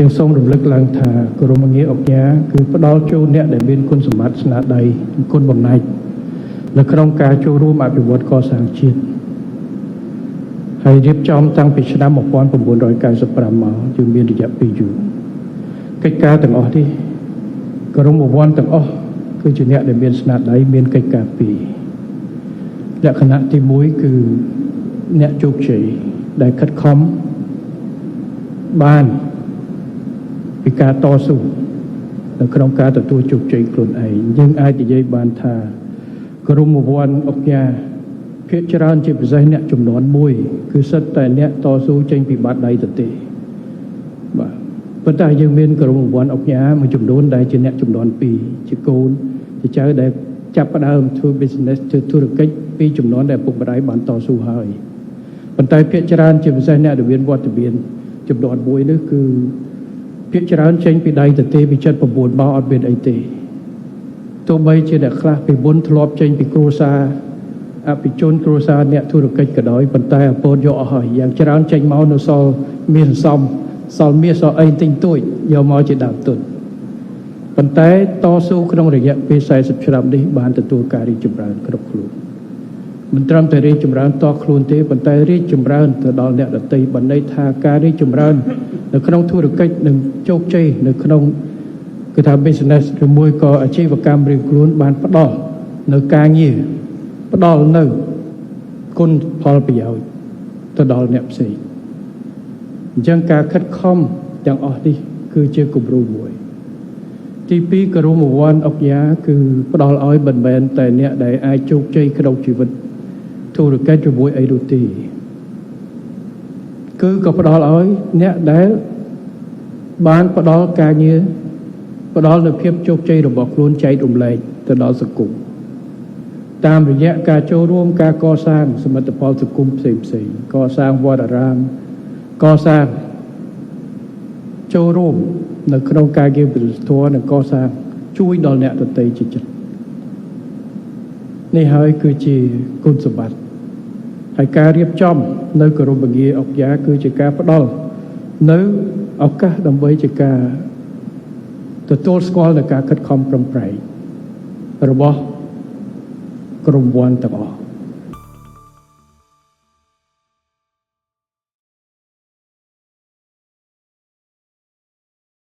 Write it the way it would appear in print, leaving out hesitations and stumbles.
យើងសូមរំលឹកឡើងថាក្រមងារអង្គការគឺផ្ដល់ជូនអ្នកដែលមានគុណសម្បត្តិស្នាដៃគុណបំណាច់នៅក្នុងការចូលរួមអភិវឌ្ឍកសាងជាតិហើយរៀបចំតាំងពីឆ្នាំ1995មកយើងមានរយៈពេលយូរកិច្ចការទាំងអស់នេះក្រមប្រព័ន្ធទាំងអស់គឺជាអ្នកដែលមានស្នាដៃមានកិច្ចការពីរលក្ខណៈទី1គឺអ្នកជោគជ័យដែលខិតខំបានពីការតស៊ូនៅក្នុងការទទួលជោគជ័យខ្លួនឯងយើងអាចនិយាយបានថាក្រមប្រព័ន្ធអង្គការភាគច្រើនជាពិសេសអ្នកចំនួន1គឺសិតតែអ្នកតស៊ូចេញពីបាតដៃទទេបាទប៉ុន្តែយើងមានក្រមប្រព័ន្ធអង្គការមួយចំនួនដែលជាអ្នកចំនួន2ជាកូនជាចៅដែលចាប់ផ្ដើមធ្វើ business ធ្វើធុរកិច្ចពីចំនួនដែលពុកម្ដាយបានតស៊ូហើយប៉ុន្តែភាគច្រើនជាពិសេសអ្នកដែលមានវត្តមានចំនួន1នេះគឺភាគច្រើនចេញពីដៃទទេពី79មកអត់មានអីទេទោះបីជាអ្នកខ្លះពីមុនធ្លាប់ចេញពីគ្រួសារអភិជនគ្រួសារអ្នកធុរកិច្ចក៏ដោយប៉ុន្តែអពតយកអស់ហើយយ៉ាងច្រើនចេញមកនៅសល់មានសល់មាសសល់អីទិញទួចយកមកជាដើមទុនប៉ុន្តែតស៊ូក្នុងរយៈពេល40ឆ្នាំនេះបានទទួលការរីកចម្រើនគ្រប់ខ្លួនមិនត្រឹមតែរីកចម្រើនតខ្លួនទេប៉ុន្តែរីកចម្រើនទៅដល់អ្នកដទៃបណ្ដៃថាការរីកចម្រើននៅក្នុងធុរកិច្ចនិងជោគជ័យនៅក្នុងគឺថា business ឬមួយក៏អាជីវកម្មរៀងខ្លួនបានផ្ដល់នៅការងារផ្ដល់នៅគុណផលប្រយោជន៍ទៅដល់អ្នកផ្សេងអញ្ចឹងការខិតខំទាំងអស់នេះគឺជាគំរូមួយទី2ក្រមប្រព័ន្ធអង្គការគឺផ្ដល់ឲ្យមិនមែនតែអ្នកដែលអាចជោគជ័យក្នុងជីវិតធុរកិច្ចជាមួយអីនោះទេគឺក៏ផ្ដល់ឲ្យអ្នកដែលបានផ្ដល់ការងារផ្ដល់នូវភាពជោគជ័យរបស់ខ្លួនចែករំលែកទៅដល់សង្គមតាមរយៈការចូលរួមការកសាងសមិទ្ធផលសង្គមផ្សេងកសាងវត្តអារាមកសាងចូលរួមនៅក្នុងការងារព្រះធម៌និងកសាងជួយដល់អ្នកដទៃជាចិត្តនេះហើយគឺជាគុណសម្បត្តិហើយការរៀបចំនៅក្រមងារអង្គការគឺជាការផ្ដល់នៅឱកាសដើម្បីជាការទទួលស្គាល់នៃការខិតខំប្រឹងប្រែងរបស់ក្រមវ័នទាំងអស់